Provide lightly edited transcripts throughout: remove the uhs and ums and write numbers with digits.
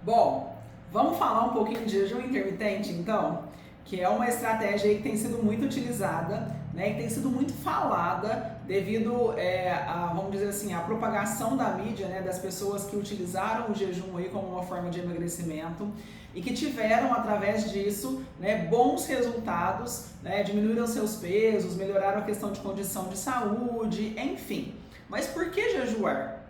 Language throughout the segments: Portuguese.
Bom, vamos falar um pouquinho de jejum intermitente, então, que é uma estratégia aí que tem sido muito utilizada, né, e tem sido muito falada devido vamos dizer assim, à propagação da mídia, né, das pessoas que utilizaram o jejum aí como uma forma de emagrecimento e que tiveram, através disso, né, bons resultados, né, diminuíram seus pesos, melhoraram a questão de condição de saúde, enfim. Mas por que jejuar?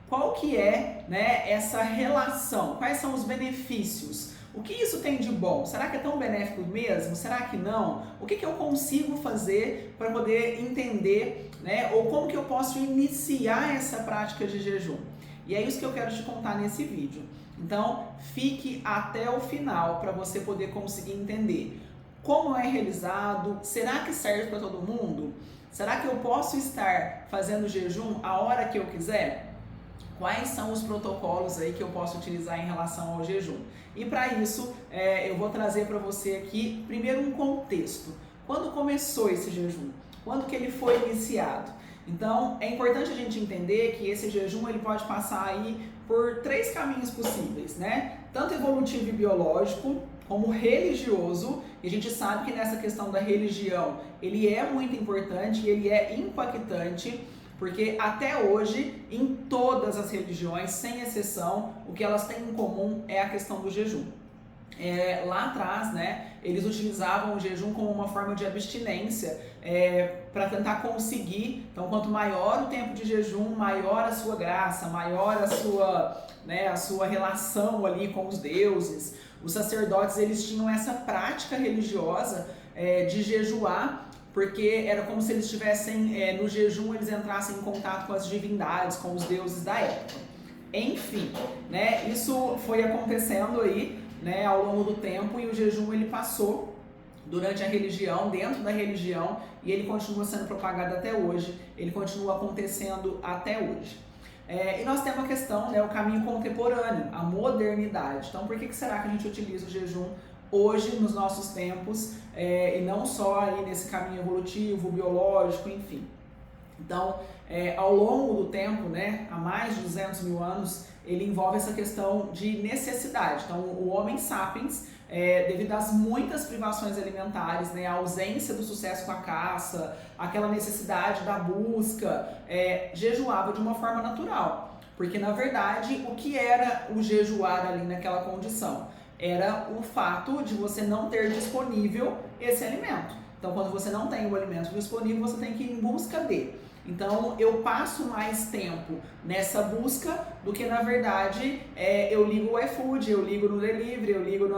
Qual que é, né, essa relação? Quais são os benefícios? O que isso tem de bom? Será que é tão benéfico mesmo? Será que não? O que eu consigo fazer para poder entender, né, ou como que eu posso iniciar essa prática de jejum? E é isso que eu quero te contar nesse vídeo. Então, fique até o final para você poder conseguir entender como é realizado. Será que serve para todo mundo? Será que eu posso estar fazendo jejum a hora que eu quiser? Quais são os protocolos aí que eu posso utilizar em relação ao jejum? E para isso, eu vou trazer para você aqui, primeiro, um contexto. Quando começou esse jejum? Quando que ele foi iniciado? Então, é importante a gente entender que esse jejum ele pode passar aí por três caminhos possíveis, né? Tanto evolutivo e biológico, como religioso, e a gente sabe que nessa questão da religião, ele é muito importante, ele é impactante, porque até hoje, em todas as religiões, sem exceção, o que elas têm em comum é a questão do jejum. Lá atrás, né, eles utilizavam o jejum como uma forma de abstinência para tentar conseguir. Então, quanto maior o tempo de jejum, maior a sua graça, maior a sua relação ali com os deuses. Os sacerdotes eles tinham essa prática religiosa de jejuar, porque era como se eles estivessem no jejum, eles entrassem em contato com as divindades, com os deuses da época. Enfim, né, isso foi acontecendo aí, né, ao longo do tempo, e o jejum ele passou durante a religião, dentro da religião, e ele continua sendo propagado até hoje, ele continua acontecendo até hoje. E nós temos a questão, né, o caminho contemporâneo, a modernidade. Então, por que será que a gente utiliza o jejum hoje, nos nossos tempos, e não só aí nesse caminho evolutivo, biológico, enfim? Então, ao longo do tempo, né, há mais de 200 mil anos, ele envolve essa questão de necessidade. Então, o Homo sapiens, devido às muitas privações alimentares, né, a ausência do sucesso com a caça, aquela necessidade da busca, jejuava de uma forma natural. Porque, na verdade, o que era o jejuar ali naquela condição? Era o fato de você não ter disponível esse alimento. Então, quando você não tem o alimento disponível, você tem que ir em busca dele. Então, eu passo mais tempo nessa busca do que, na verdade, eu ligo o iFood, eu ligo no delivery, eu ligo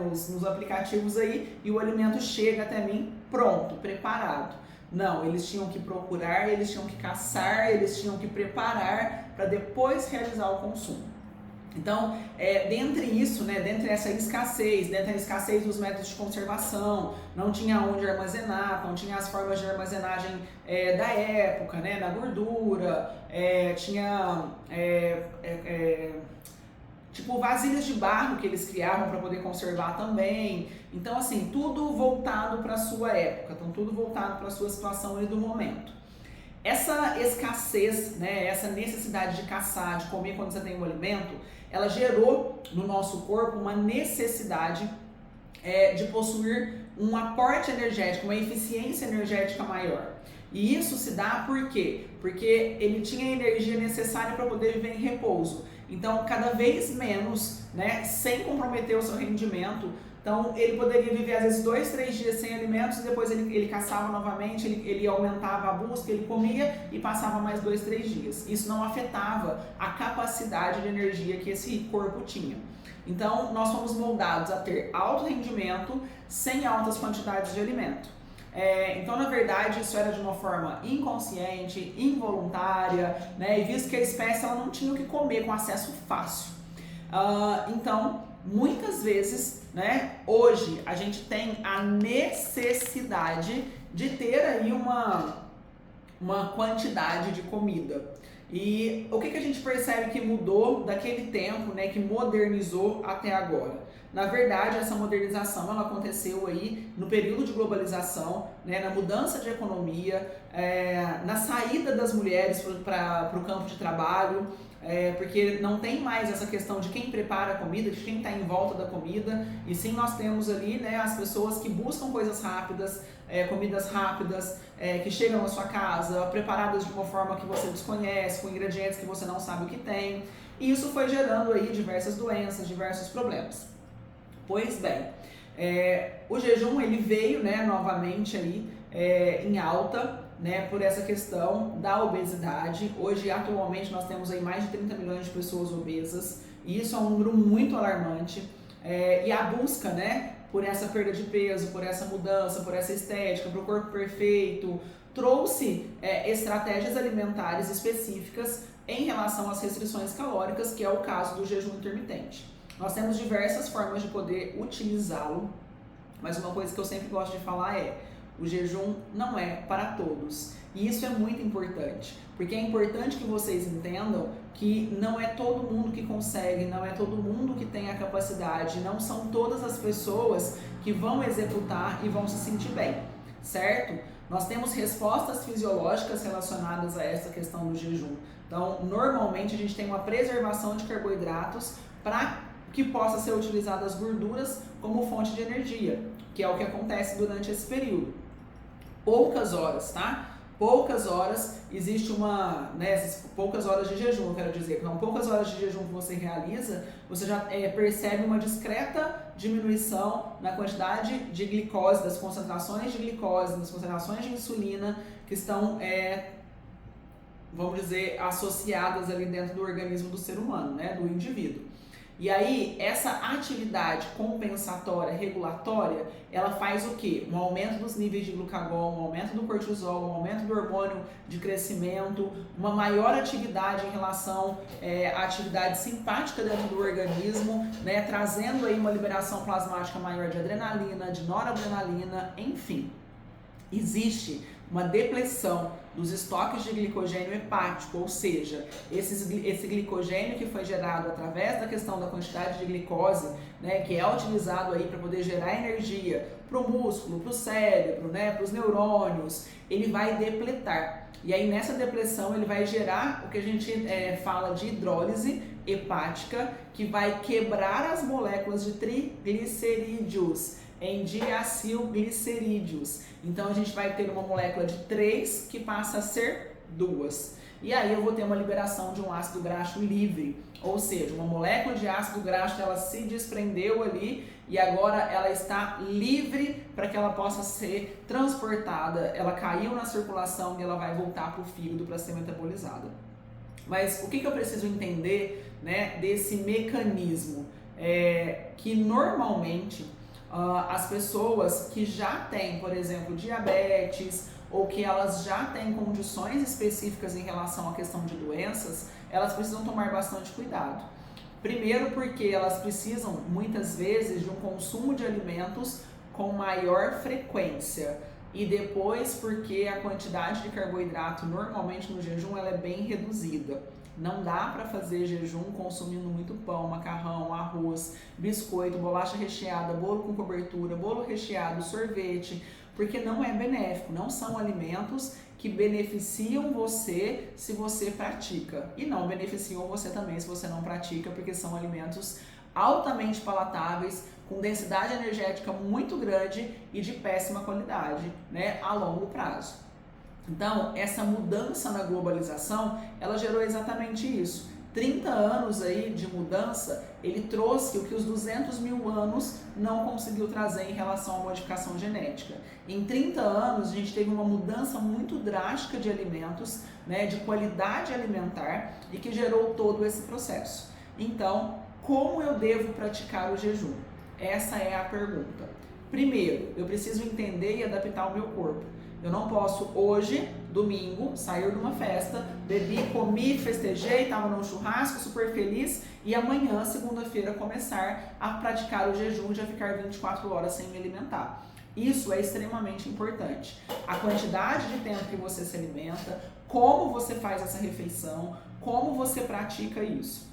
nos aplicativos aí e o alimento chega até mim pronto, preparado. Não, eles tinham que procurar, eles tinham que caçar, eles tinham que preparar para depois realizar o consumo. Então, dentre isso, né, dentre essa escassez, dentre a escassez dos métodos de conservação, não tinha onde armazenar, não tinha as formas de armazenagem da época, né, na gordura, tinha tipo vasilhas de barro que eles criavam para poder conservar também. Então, assim, tudo voltado para a sua época, então tudo voltado para a sua situação ali do momento. Essa escassez, né, essa necessidade de caçar, de comer quando você tem um alimento, ela gerou no nosso corpo uma necessidade de possuir um aporte energético, uma eficiência energética maior. E isso se dá por quê? Porque ele tinha a energia necessária para poder viver em repouso. Então, cada vez menos, né, sem comprometer o seu rendimento. Então, ele poderia viver, às vezes, 2, 3 dias sem alimentos, e depois ele caçava novamente, ele aumentava a busca, ele comia e passava mais 2, 3 dias. Isso não afetava a capacidade de energia que esse corpo tinha. Então, nós fomos moldados a ter alto rendimento sem altas quantidades de alimento. Então, na verdade, isso era de uma forma inconsciente, involuntária, né? E visto que a espécie ela não tinha o que comer com acesso fácil. Então, muitas vezes, né, hoje a gente tem a necessidade de ter aí uma quantidade de comida. E o que a gente percebe que mudou daquele tempo, né, que modernizou até agora? Na verdade, essa modernização ela aconteceu aí no período de globalização, né, na mudança de economia, na saída das mulheres para o campo de trabalho, porque não tem mais essa questão de quem prepara a comida, de quem está em volta da comida, e sim nós temos ali, né, as pessoas que buscam coisas rápidas, comidas rápidas, que chegam na sua casa, preparadas de uma forma que você desconhece, com ingredientes que você não sabe o que tem, e isso foi gerando aí diversas doenças, diversos problemas. Pois bem, o jejum ele veio, né, novamente aí, em alta, né, por essa questão da obesidade. Hoje, atualmente, nós temos aí mais de 30 milhões de pessoas obesas, e isso é um número muito alarmante. E a busca, né, por essa perda de peso, por essa mudança, por essa estética, por o corpo perfeito, trouxe estratégias alimentares específicas em relação às restrições calóricas, que é o caso do jejum intermitente. Nós temos diversas formas de poder utilizá-lo, mas uma coisa que eu sempre gosto de falar é: o jejum não é para todos. E isso é muito importante, porque é importante que vocês entendam que não é todo mundo que consegue, não é todo mundo que tem a capacidade, não são todas as pessoas que vão executar e vão se sentir bem, certo? Nós temos respostas fisiológicas relacionadas a essa questão do jejum. Então, normalmente a gente tem uma preservação de carboidratos para que possa ser utilizada as gorduras como fonte de energia, que é o que acontece durante esse período. Poucas horas, tá? Poucas horas, existe uma, né, poucas horas de jejum, eu quero dizer, então poucas horas de jejum que você realiza, você já percebe uma discreta diminuição na quantidade de glicose, das concentrações de glicose, das concentrações de insulina que estão, vamos dizer, associadas ali dentro do organismo do ser humano, né, do indivíduo. E aí, essa atividade compensatória, regulatória, ela faz o quê? Um aumento dos níveis de glucagon, um aumento do cortisol, um aumento do hormônio de crescimento, uma maior atividade em relação à atividade simpática dentro do organismo, né? Trazendo aí uma liberação plasmática maior de adrenalina, de noradrenalina, enfim. Existe uma depleção dos estoques de glicogênio hepático, ou seja, esse glicogênio que foi gerado através da questão da quantidade de glicose, né, que é utilizado aí para poder gerar energia para o músculo, para o cérebro, né, para os neurônios, ele vai depletar. E aí nessa depressão ele vai gerar o que a gente fala de hidrólise hepática, que vai quebrar as moléculas de triglicerídeos em diacilglicerídeos. Então a gente vai ter uma molécula de 3 que passa a ser 2. E aí eu vou ter uma liberação de um ácido graxo livre, ou seja, uma molécula de ácido graxo ela se desprendeu ali e agora ela está livre para que ela possa ser transportada. Ela caiu na circulação e ela vai voltar para o fígado para ser metabolizada. Mas o que eu preciso entender, né, desse mecanismo? Que normalmente as pessoas que já têm, por exemplo, diabetes ou que elas já têm condições específicas em relação à questão de doenças, elas precisam tomar bastante cuidado. Primeiro porque elas precisam, muitas vezes, de um consumo de alimentos com maior frequência. E depois porque a quantidade de carboidrato, normalmente no jejum, ela é bem reduzida. Não dá para fazer jejum consumindo muito pão, macarrão, arroz, biscoito, bolacha recheada, bolo com cobertura, bolo recheado, sorvete, porque não é benéfico, não são alimentos que beneficiam você se você pratica e não beneficiam você também se você não pratica, porque são alimentos altamente palatáveis, com densidade energética muito grande e de péssima qualidade, né, a longo prazo. Então, essa mudança na globalização, ela gerou exatamente isso. 30 anos aí de mudança, ele trouxe o que os 200 mil anos não conseguiu trazer em relação à modificação genética. Em 30 anos, a gente teve uma mudança muito drástica de alimentos, né, de qualidade alimentar, e que gerou todo esse processo. Então, como eu devo praticar o jejum? Essa é a pergunta. Primeiro, eu preciso entender e adaptar o meu corpo. Eu não posso hoje, domingo, sair de uma festa, bebi, comi, festejei, estava num churrasco super feliz e amanhã, segunda-feira, começar a praticar o jejum e já ficar 24 horas sem me alimentar. Isso é extremamente importante. A quantidade de tempo que você se alimenta, como você faz essa refeição, como você pratica isso.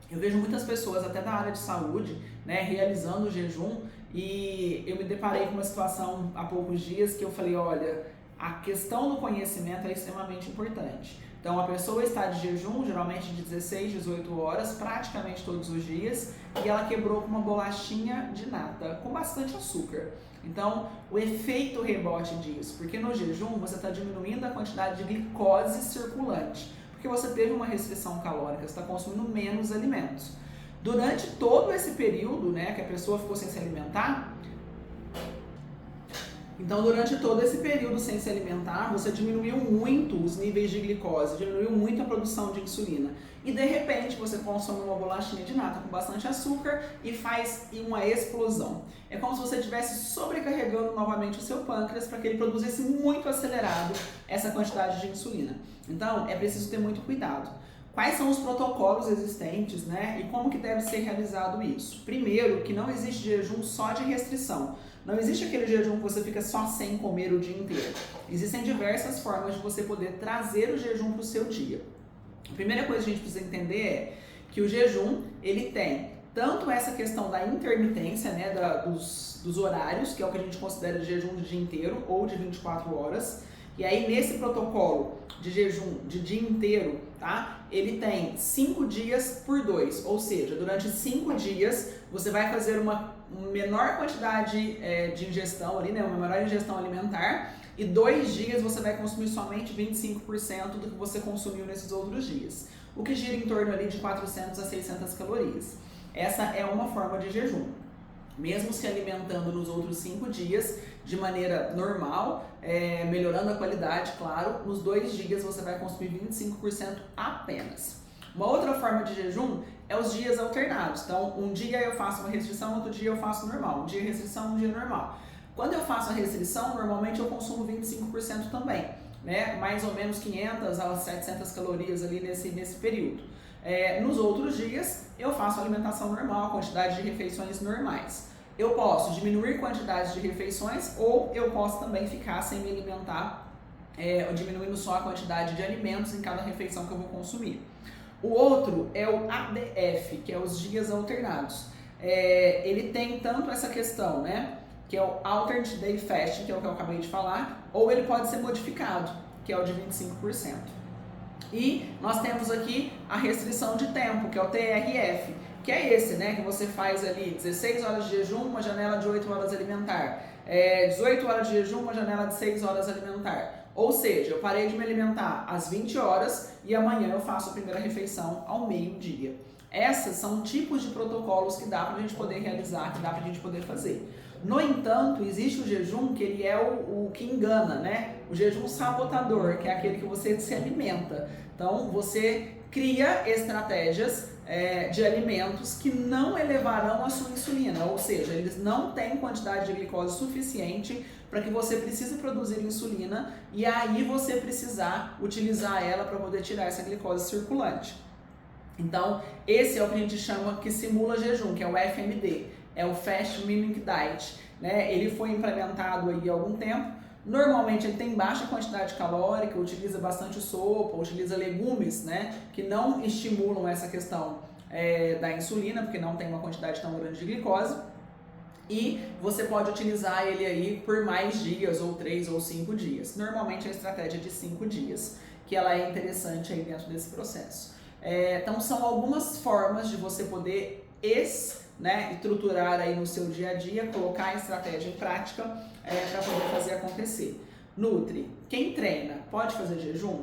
Eu vejo muitas pessoas, até da área de saúde, né, realizando o jejum, e eu me deparei com uma situação há poucos dias que eu falei, olha, a questão do conhecimento é extremamente importante. Então a pessoa está de jejum, geralmente de 16, 18 horas, praticamente todos os dias, e ela quebrou com uma bolachinha de nata, com bastante açúcar. Então, o efeito rebote disso, porque no jejum você está diminuindo a quantidade de glicose circulante, porque você teve uma restrição calórica, você está consumindo menos alimentos. Durante todo esse período, né, que a pessoa ficou sem se alimentar, então, durante todo esse período sem se alimentar, você diminuiu muito os níveis de glicose, diminuiu muito a produção de insulina. E de repente você consome uma bolachinha de nata com bastante açúcar e faz uma explosão. É como se você estivesse sobrecarregando novamente o seu pâncreas para que ele produzisse muito acelerado essa quantidade de insulina. Então, é preciso ter muito cuidado. Quais são os protocolos existentes, né? E como que deve ser realizado isso? Primeiro, que não existe jejum só de restrição. Não existe aquele jejum que você fica só sem comer o dia inteiro. Existem diversas formas de você poder trazer o jejum para o seu dia. A primeira coisa que a gente precisa entender é que o jejum, ele tem tanto essa questão da intermitência, né, dos horários, que é o que a gente considera de jejum do dia inteiro ou de 24 horas. E aí, nesse protocolo de jejum de dia inteiro, tá? Ele tem 5 dias por 2, ou seja, durante 5 dias você vai fazer uma menor quantidade de ingestão ali, né? Uma menor ingestão alimentar, e 2 dias você vai consumir somente 25% do que você consumiu nesses outros dias, o que gira em torno ali de 400 a 600 calorias. Essa é uma forma de jejum. Mesmo se alimentando nos outros 5 dias de maneira normal, melhorando a qualidade, claro, nos 2 dias você vai consumir 25% apenas. Uma outra forma de jejum é os dias alternados. Então, um dia eu faço uma restrição, outro dia eu faço normal. Um dia restrição, um dia normal. Quando eu faço a restrição, normalmente eu consumo 25% também, né? Mais ou menos 500 a 700 calorias ali nesse período. Nos outros dias, eu faço alimentação normal, quantidade de refeições normais. Eu posso diminuir quantidades de refeições ou eu posso também ficar sem me alimentar, diminuindo só a quantidade de alimentos em cada refeição que eu vou consumir. O outro é o ADF, que é os dias alternados. Ele tem tanto essa questão, né, que é o Alternate Day Fasting, que é o que eu acabei de falar, ou ele pode ser modificado, que é o de 25%. E nós temos aqui a restrição de tempo, que é o TRF, que é esse, né, que você faz ali 16 horas de jejum, uma janela de 8 horas alimentar, 18 horas de jejum, uma janela de 6 horas alimentar. Ou seja, eu parei de me alimentar às 20 horas e amanhã eu faço a primeira refeição ao meio-dia. Essas são tipos de protocolos que dá pra gente poder realizar, que dá pra gente poder fazer. No entanto, existe o jejum que ele é o que engana, né? O jejum sabotador, que é aquele que você se alimenta. Então, você cria estratégias de alimentos que não elevarão a sua insulina, ou seja, eles não têm quantidade de glicose suficiente para que você precise produzir insulina e aí você precisar utilizar ela para poder tirar essa glicose circulante. Então, esse é o que a gente chama que simula jejum, que é o FMD, é o Fast Mimic Diet, né? Ele foi implementado aí há algum tempo. Normalmente ele tem baixa quantidade calórica, utiliza bastante sopa, utiliza legumes, né, que não estimulam essa questão da insulina, porque não tem uma quantidade tão grande de glicose. E você pode utilizar ele aí por mais dias, ou 3 ou 5 dias. Normalmente a estratégia é de 5 dias, que ela é interessante aí dentro desse processo. Então são algumas formas de você poder estruturar aí no seu dia a dia, colocar a estratégia em prática para poder fazer acontecer. Nutri, quem treina pode fazer jejum?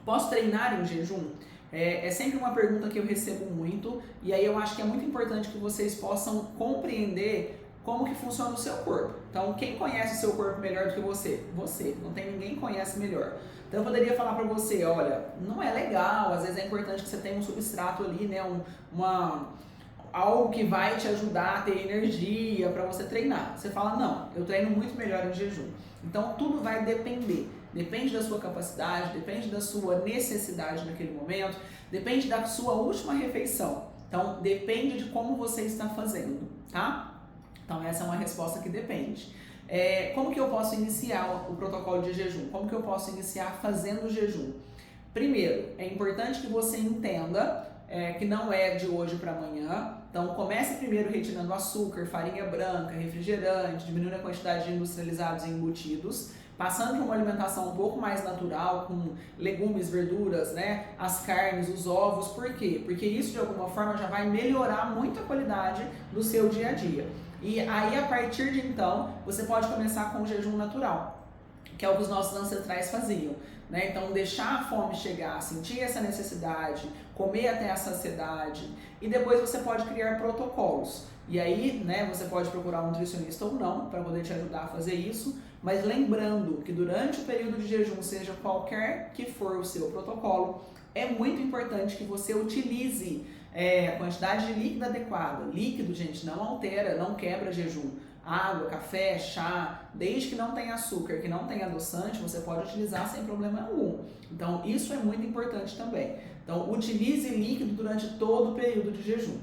Posso treinar em jejum? É sempre uma pergunta que eu recebo muito e aí eu acho que é muito importante que vocês possam compreender como que funciona o seu corpo. Então, quem conhece o seu corpo melhor do que você? Você. Não tem ninguém que conhece melhor. Então, eu poderia falar para você, olha, não é legal, às vezes é importante que você tenha um substrato ali, né, algo que vai te ajudar a ter energia para você treinar. Você fala, não, eu treino muito melhor em jejum. Então, tudo vai depender. Depende da sua capacidade, depende da sua necessidade naquele momento, depende da sua última refeição. Então, depende de como você está fazendo, tá? Então, essa é uma resposta que depende. Como que eu posso iniciar o protocolo de jejum? Como que eu posso iniciar fazendo o jejum? Primeiro, é importante que você entenda que não é de hoje para amanhã. Então, comece primeiro retirando açúcar, farinha branca, refrigerante, diminuindo a quantidade de industrializados e embutidos. passando para uma alimentação um pouco mais natural, com legumes, verduras, né, as carnes, os ovos. Por quê? Porque isso de alguma forma já vai melhorar muito a qualidade do seu dia a dia. E aí, a partir de então, você pode começar com o jejum natural, que é o que os nossos ancestrais faziam, né? Então, deixar a fome chegar, sentir essa necessidade, comer até a saciedade, e depois você pode criar protocolos. E aí, né, você pode procurar um nutricionista ou não, para poder te ajudar a fazer isso, mas lembrando que durante o período de jejum, seja qualquer que for o seu protocolo, é muito importante que você utilize a quantidade de líquido adequada. Líquido, gente, não altera, não quebra jejum. Água, café, chá, desde que não tenha açúcar, que não tenha adoçante, você pode utilizar sem problema algum. Então, isso é muito importante também. Então, utilize líquido durante todo o período de jejum.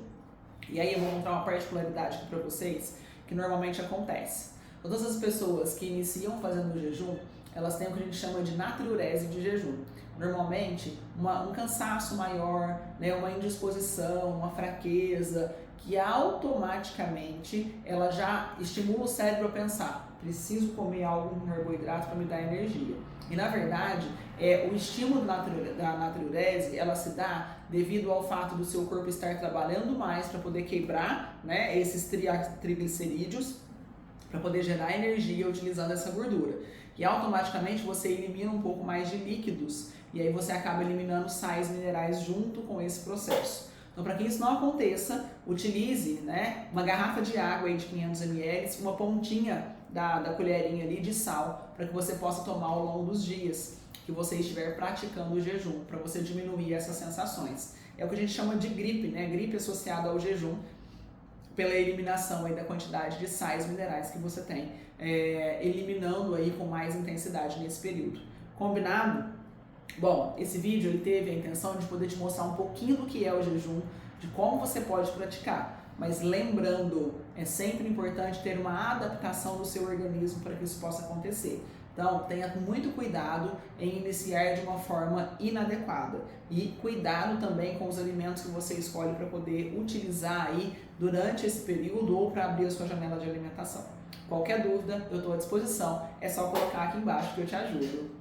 E aí eu vou mostrar uma particularidade aqui para vocês, que normalmente acontece. Todas as pessoas que iniciam fazendo o jejum, elas têm o que a gente chama de natriurese de jejum. Normalmente, um cansaço maior, né, uma indisposição, uma fraqueza, que automaticamente ela já estimula o cérebro a pensar: preciso comer algo com carboidrato para me dar energia. E na verdade, o estímulo da natriurese, ela se dá devido ao fato do seu corpo estar trabalhando mais para poder quebrar, né, esses triglicerídeos, para poder gerar energia utilizando essa gordura. E automaticamente você elimina um pouco mais de líquidos, e aí você acaba eliminando sais minerais junto com esse processo. Então, para que isso não aconteça, utilize, né, uma garrafa de água aí de 500 ml, uma pontinha da colherinha ali de sal, para que você possa tomar ao longo dos dias que você estiver praticando o jejum, para você diminuir essas sensações. É o que a gente chama de gripe, né, gripe associada ao jejum, pela eliminação aí da quantidade de sais minerais que você tem, eliminando aí com mais intensidade nesse período. Combinado? Bom, esse vídeo ele teve a intenção de poder te mostrar um pouquinho do que é o jejum, de como você pode praticar, mas lembrando, é sempre importante ter uma adaptação do seu organismo para que isso possa acontecer. Então, tenha muito cuidado em iniciar de uma forma inadequada e cuidado também com os alimentos que você escolhe para poder utilizar aí durante esse período ou para abrir a sua janela de alimentação. Qualquer dúvida, eu estou à disposição, é só colocar aqui embaixo que eu te ajudo.